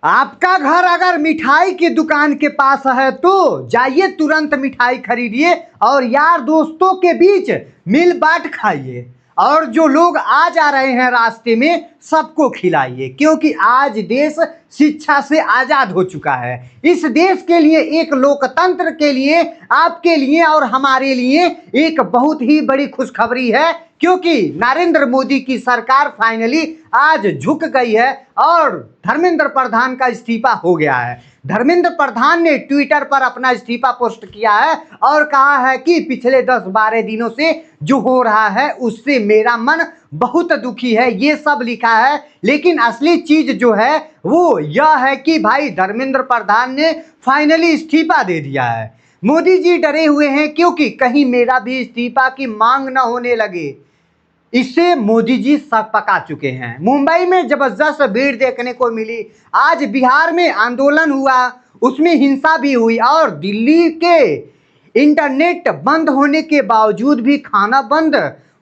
आपका घर अगर मिठाई की दुकान के पास है तो जाइए तुरंत मिठाई खरीदिए और यार दोस्तों के बीच मिल बांट खाइए, और जो लोग आ जा रहे हैं रास्ते में सबको खिलाइए, क्योंकि आज देश शिक्षा से आज़ाद हो चुका है। इस देश के लिए, एक लोकतंत्र के लिए, आपके लिए और हमारे लिए एक बहुत ही बड़ी खुशखबरी है, क्योंकि नरेंद्र मोदी की सरकार फाइनली आज झुक गई है और धर्मेंद्र प्रधान का इस्तीफा हो गया है। धर्मेंद्र प्रधान ने ट्विटर पर अपना इस्तीफा पोस्ट किया है और कहा है कि पिछले 10-12 दिनों से जो हो रहा है उससे मेरा मन बहुत दुखी है, ये सब लिखा है। लेकिन असली चीज जो है वो यह है कि भाई धर्मेंद्र प्रधान ने फाइनली इस्तीफा दे दिया है। मोदी जी डरे हुए हैं क्योंकि कहीं मेरा भी इस्तीफा की मांग न होने लगे, इससे मोदी जी सक पका चुके हैं। मुंबई में जबरदस्त भीड़ देखने को मिली, आज बिहार में आंदोलन हुआ, उसमें हिंसा भी हुई, और दिल्ली के इंटरनेट बंद होने के बावजूद भी खाना बंद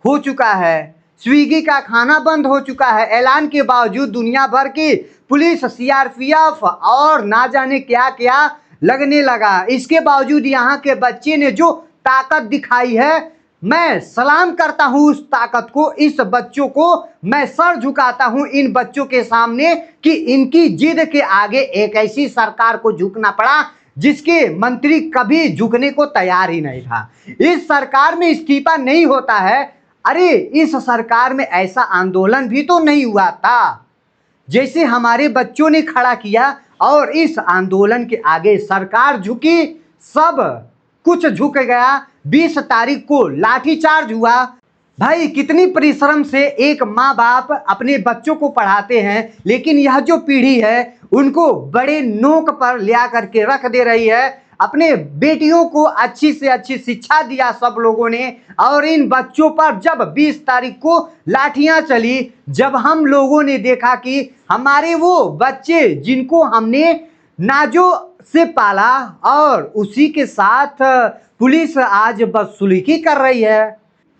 हो चुका है, स्विगी का खाना बंद हो चुका है। ऐलान के बावजूद दुनिया भर की पुलिस, सीआरपीएफ और ना जाने क्या क्या लगने लगा। इसके बावजूद यहाँ के बच्चे ने जो ताकत दिखाई है, मैं सलाम करता हूं उस ताकत को, इस बच्चों को मैं सर झुकाता हूं इन बच्चों के सामने कि इनकी जिद के आगे एक ऐसी सरकार को झुकना पड़ा जिसके मंत्री कभी झुकने को तैयार ही नहीं था। इस सरकार में इस्तीफा नहीं होता है। अरे इस सरकार में ऐसा आंदोलन भी तो नहीं हुआ था जैसे हमारे बच्चों ने खड़ा किया, और इस आंदोलन के आगे सरकार झुकी, सब कुछ झुक गया। 20 तारीख को लाठीचार्ज हुआ। भाई कितनी परिश्रम से एक माँ बाप अपने बच्चों को पढ़ाते हैं, लेकिन यह जो पीढ़ी है उनको बड़े नोक पर ले करके रख दे रही है। अपने बेटियों को अच्छी से अच्छी शिक्षा दिया सब लोगों ने, और इन बच्चों पर जब 20 तारीख को लाठियां चली, जब हम लोगों ने देखा कि हमारे वो बच्चे जिनको हमने नाजों से पाला और उसी के साथ पुलिस आज बदसलूकी कर रही है।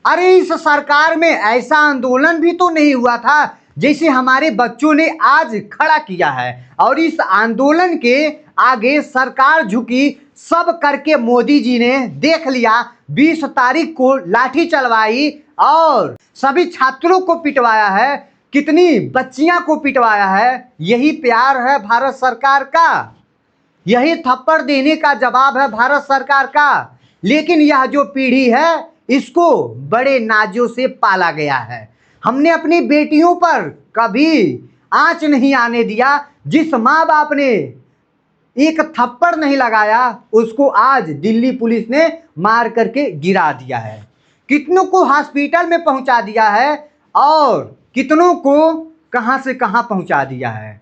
अरे इस सरकार में ऐसा आंदोलन भी तो नहीं हुआ था जैसे हमारे बच्चों ने आज खड़ा किया है, और इस आंदोलन के आगे सरकार झुकी। सब करके मोदी जी ने देख लिया, 20 तारीख को लाठी चलवाई और सभी छात्रों को पिटवाया है, कितनी बच्चियां को पिटवाया है। यही प्यार है भारत सरकार का, यही थप्पड़ देने का जवाब है भारत सरकार का। लेकिन यह जो पीढ़ी है इसको बड़े नाजों से पाला गया है। हमने अपनी बेटियों पर कभी आंच नहीं आने दिया। जिस माँ बाप ने एक थप्पड़ नहीं लगाया उसको आज दिल्ली पुलिस ने मार करके गिरा दिया है, कितनों को हॉस्पिटल में पहुंचा दिया है और कितनों को कहां से कहां पहुंचा दिया है।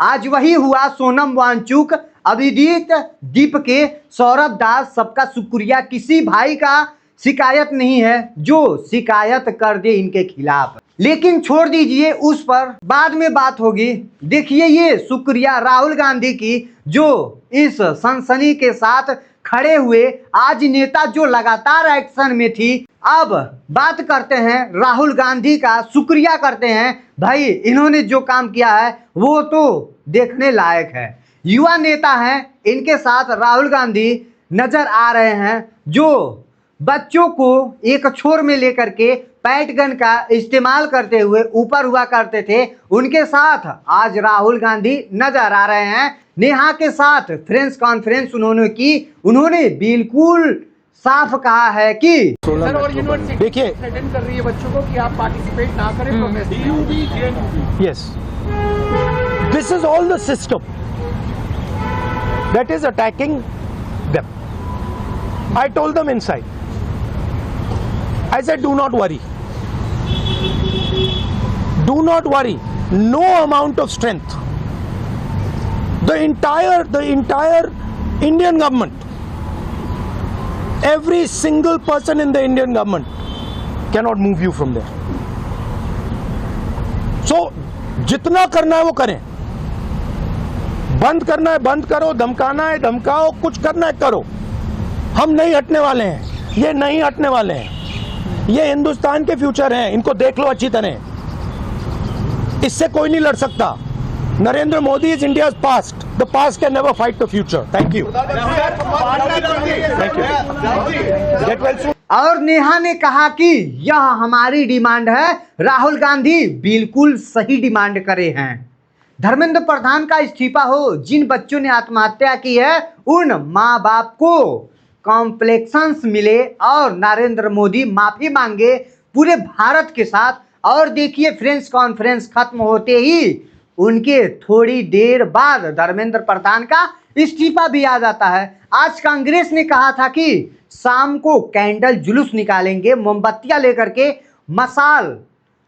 आज वही हुआ सोनम वांगचुक, अभिजीत दीप के, सौरभ दास, सबका शुक्रिया। किसी भाई का शिकायत नहीं है जो शिकायत कर दे इनके खिलाफ, लेकिन छोड़ दीजिए, उस पर बाद में बात होगी। देखिए ये शुक्रिया राहुल गांधी की जो इस सनसनी के साथ खड़े हुए। आज नेता जो लगातार एक्शन में थी, अब बात करते हैं राहुल गांधी का, शुक्रिया करते हैं। भाई इन्होंने जो काम किया है वो तो देखने लायक है। युवा नेता हैं, इनके साथ राहुल गांधी नजर आ रहे हैं जो बच्चों को एक छोर में लेकर के पैट गन का इस्तेमाल करते हुए ऊपर हुआ करते थे, उनके साथ आज राहुल गांधी नजर आ रहे हैं। नेहा के साथ प्रेस कॉन्फ्रेंस उन्होंने की, उन्होंने बिल्कुल साफ कहा है कि सर और यूनिवर्सिटी देखिए थ्रेटन कर रही है बच्चों को कि आप पार्टिसिपेट ना करें प्रोटेस्ट में। Yes, this is all the system that is attacking them. I told them inside, I said do not worry, do not worry, no amount of strength, the entire Indian government, every single person in the Indian government cannot move you from there. So जितना करना है वो करें, बंद करना है बंद करो, धमकाना है धमकाओ, कुछ करना है करो, हम नहीं हटने वाले हैं, ये नहीं हटने वाले हैं। ये हिंदुस्तान के फ्यूचर हैं, इनको देख लो अच्छी तरह, इससे कोई नहीं लड़ सकता। Narendra Modi is India's past. The past can never fight the future. Thank you. Thank you. Get well soon. और नेहा ने कहा कि यह हमारी डिमांड है, राहुल गांधी बिल्कुल सही डिमांड करे हैं। धर्मेंद्र प्रधान का इस्तीफा हो, जिन बच्चों ने आत्महत्या की है उन माँ बाप को कॉम्प्लेक्शंस मिले और नरेंद्र मोदी माफी मांगे पूरे भारत के साथ। और देखिए प्रेस कॉन्फ्रेंस खत्म होते ही उनके थोड़ी देर बाद धर्मेंद्र प्रधान का इस्तीफा भी आ जाता है। आज कांग्रेस ने कहा था कि शाम को कैंडल जुलूस निकालेंगे, मोमबत्तियां लेकर के मसाल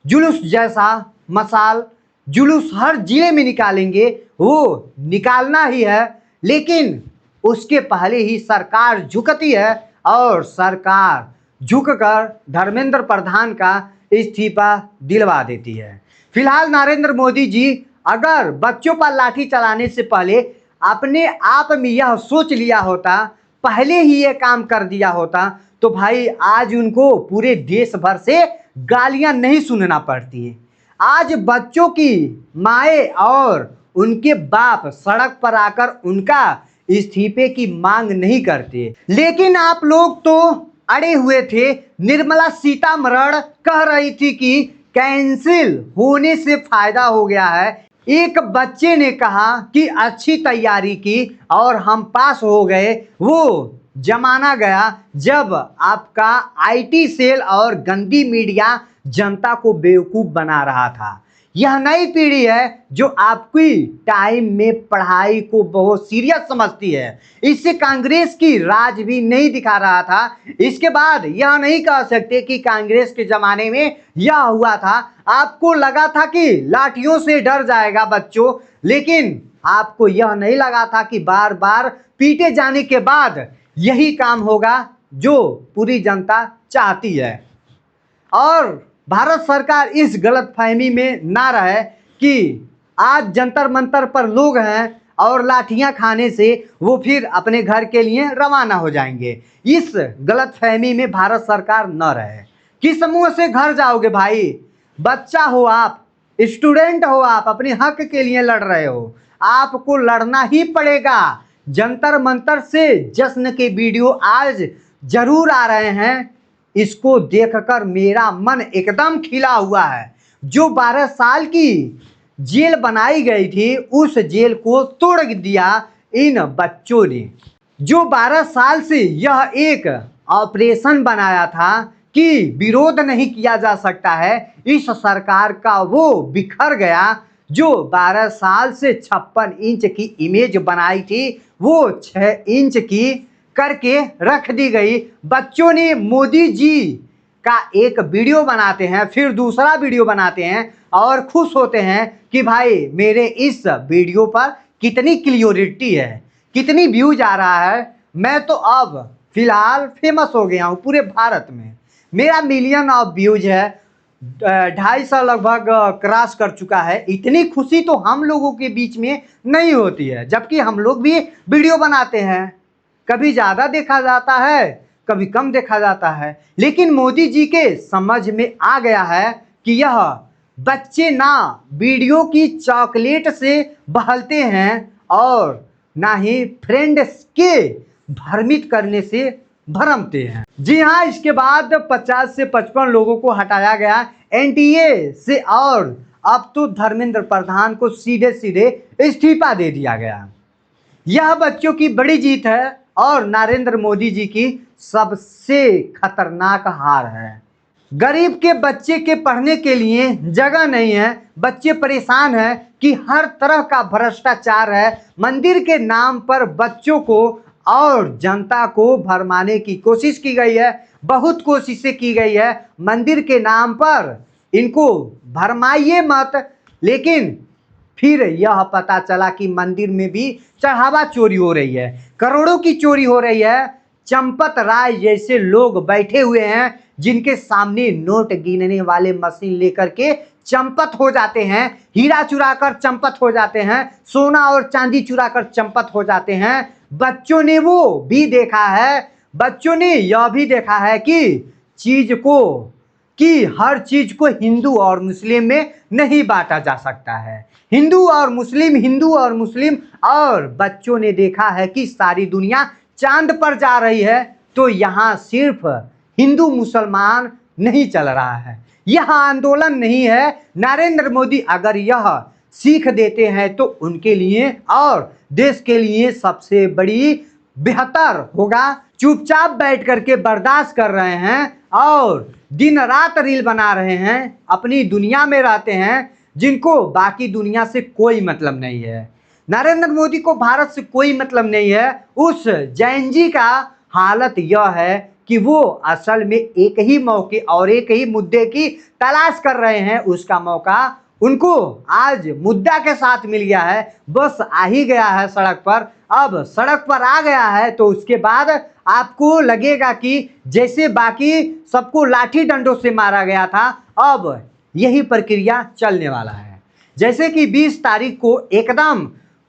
जुलूस जैसा मसाल जुलूस हर जिले में निकालेंगे, वो निकालना ही है। लेकिन उसके पहले ही सरकार झुकती है और सरकार झुककर धर्मेंद्र प्रधान का इस्तीफा दिलवा देती है। फिलहाल नरेंद्र मोदी जी अगर बच्चों पर लाठी चलाने से पहले अपने आप में यह सोच लिया होता, पहले ही ये काम कर दिया होता, तो भाई आज उनको पूरे देश भर से गालियां नहीं सुनना पड़ती है। आज बच्चों की माएँ और उनके बाप सड़क पर आकर उनका इस्तीफे की मांग नहीं करते। लेकिन आप लोग तो अड़े हुए थे। निर्मला सीतारमण कह रही थी कि कैंसिल होने से फायदा हो गया है। एक बच्चे ने कहा कि अच्छी तैयारी की और हम पास हो गए। वो जमाना गया जब आपका आईटी सेल और गंदी मीडिया जनता को बेवकूफ़ बना रहा था। यह नई पीढ़ी है जो आपकी टाइम में पढ़ाई को बहुत सीरियस समझती है। इससे कांग्रेस की राज भी नहीं दिखा रहा था। इसके बाद यह नहीं कह सकते कि कांग्रेस के ज़माने में यह हुआ था। आपको लगा था कि लाठियों से डर जाएगा बच्चों, लेकिन आपको यह नहीं लगा था कि बार बार पीटे जाने के बाद यही काम होगा जो पूरी जनता चाहती है। और भारत सरकार इस गलतफहमी में ना रहे कि आज जंतर मंतर पर लोग हैं और लाठियां खाने से वो फिर अपने घर के लिए रवाना हो जाएंगे। इस गलतफहमी में भारत सरकार न रहे। किस मुंह से घर जाओगे भाई? बच्चा हो आप, स्टूडेंट हो आप, अपने हक के लिए लड़ रहे हो, आपको लड़ना ही पड़ेगा। जंतर मंतर से जश्न के वीडियो आज जरूर आ रहे हैं। इसको देखकर मेरा मन एकदम खिला हुआ है। जो 12 साल की जेल बनाई गई थी उस जेल को तोड़ दिया इन बच्चों ने। जो 12 साल से यह एक ऑपरेशन बनाया था कि विरोध नहीं किया जा सकता है, इस सरकार का वो बिखर गया। जो 12 साल से 56 इंच की इमेज बनाई थी वो 6 इंच की करके रख दी गई। बच्चों ने मोदी जी का एक वीडियो बनाते हैं, फिर दूसरा वीडियो बनाते हैं और खुश होते हैं कि भाई मेरे इस वीडियो पर कितनी क्लियरिटी है, कितनी व्यूज आ रहा है। मैं तो अब फिलहाल फेमस हो गया हूँ पूरे भारत में। मेरा मिलियन ऑफ व्यूज है, 250 लगभग क्रॉस कर चुका है। इतनी खुशी तो हम लोगों के बीच में नहीं होती है, जबकि हम लोग भी वीडियो बनाते हैं। कभी ज़्यादा देखा जाता है, कभी कम देखा जाता है। लेकिन मोदी जी के समझ में आ गया है कि यह बच्चे ना वीडियो की चॉकलेट से बहलते हैं और ना ही फ्रेंड्स के भ्रमित करने से भरमते हैं। जी हाँ, इसके बाद 50 से 55 लोगों को हटाया गया एनटीए से और अब तो धर्मेंद्र प्रधान को सीधे सीधे इस्तीफा दे दिया गया। यह बच्चों की बड़ी जीत है और नरेंद्र मोदी जी की सबसे खतरनाक हार है। गरीब के बच्चे के पढ़ने के लिए जगह नहीं है। बच्चे परेशान हैं कि हर तरह का भ्रष्टाचार है। मंदिर के नाम पर बच्चों को और जनता को भरमाने की कोशिश की गई है, बहुत कोशिशें की गई है। मंदिर के नाम पर इनको भरमाइए मत, लेकिन फिर यह पता चला कि मंदिर में भी चढ़ावा चोरी हो रही है, करोड़ों की चोरी हो रही है। चंपत राय जैसे लोग बैठे हुए हैं जिनके सामने नोट गिनने वाले मशीन लेकर के चंपत हो जाते हैं, हीरा चुराकर चंपत हो जाते हैं, सोना और चांदी चुराकर चंपत हो जाते हैं। बच्चों ने वो भी देखा है, बच्चों ने यह भी देखा है कि चीज को कि हर चीज को हिंदू और मुस्लिम में नहीं बांटा जा सकता है। हिंदू और मुस्लिम और बच्चों ने देखा है कि सारी दुनिया चांद पर जा रही है, तो यहाँ सिर्फ हिंदू मुसलमान नहीं चल रहा है, यह आंदोलन नहीं है। नरेंद्र मोदी अगर यह सीख देते हैं तो उनके लिए और देश के लिए सबसे बड़ी बेहतर होगा। चुपचाप बैठ करके बर्दाश्त कर रहे हैं और दिन रात रील बना रहे हैं, अपनी दुनिया में रहते हैं, जिनको बाकी दुनिया से कोई मतलब नहीं है। नरेंद्र मोदी को भारत से कोई मतलब नहीं है। उस जैन जी का हालत यह है कि वो असल में एक ही मौके और एक ही मुद्दे की तलाश कर रहे हैं। उसका मौका उनको आज मुद्दा के साथ मिल गया है, बस आ ही गया है सड़क पर। अब सड़क पर आ गया है तो उसके बाद आपको लगेगा कि जैसे बाकी सबको लाठी डंडों से मारा गया था, अब यही प्रक्रिया चलने वाला है। जैसे कि 20 तारीख को एकदम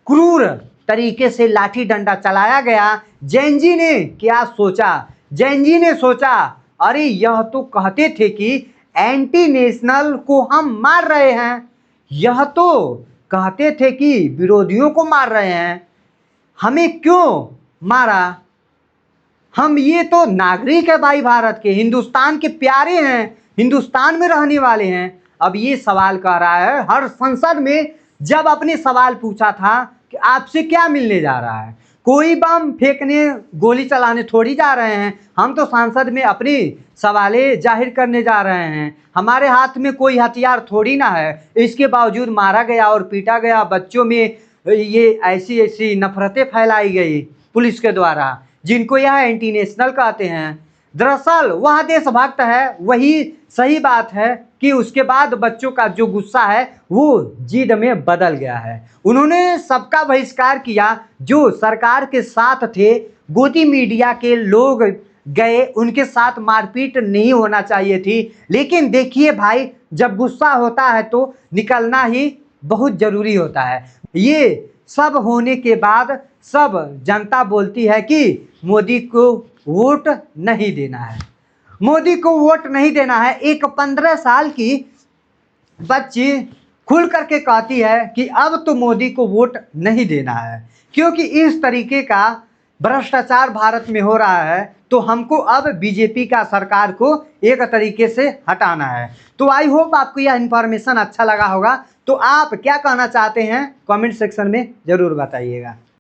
क्रूर तरीके से लाठी डंडा चलाया गया। जैन जी ने क्या सोचा? जैन जी ने सोचा, अरे यह तो कहते थे कि एंटी नेशनल को हम मार रहे हैं, यह तो कहते थे कि विरोधियों को मार रहे हैं, हमें क्यों मारा? हम ये तो नागरिक है भाई भारत के, हिंदुस्तान के प्यारे हैं, हिंदुस्तान में रहने वाले हैं। अब ये सवाल कर रहा है, हर संसद में जब अपने सवाल पूछा था कि आपसे क्या मिलने जा रहा है, कोई बम फेंकने गोली चलाने थोड़ी जा रहे हैं, हम तो संसद में अपनी सवालें जाहिर करने जा रहे हैं, हमारे हाथ में कोई हथियार थोड़ी ना है। इसके बावजूद मारा गया और पीटा गया, बच्चों में ये ऐसी ऐसी नफरतें फैलाई गई पुलिस के द्वारा, जिनको यह एंटी नेशनल कहते हैं। दरअसल वह देशभक्त है, वही सही बात है कि उसके बाद बच्चों का जो गुस्सा है वो जिद में बदल गया है। उन्होंने सबका बहिष्कार किया जो सरकार के साथ थे। गोदी मीडिया के लोग गए, उनके साथ मारपीट नहीं होना चाहिए थी। लेकिन देखिए भाई, जब गुस्सा होता है तो निकलना ही बहुत ज़रूरी होता है। ये सब होने के बाद सब जनता बोलती है कि मोदी को वोट नहीं देना है, मोदी को वोट नहीं देना है। एक 15 साल की बच्ची खुल करके कहती है कि अब तो मोदी को वोट नहीं देना है, क्योंकि इस तरीके का भ्रष्टाचार भारत में हो रहा है, तो हमको अब बीजेपी का सरकार को एक तरीके से हटाना है। तो आई होप आपको यह इन्फॉर्मेशन अच्छा लगा होगा। तो आप क्या कहना चाहते हैं कमेंट सेक्शन में ज़रूर बताइएगा।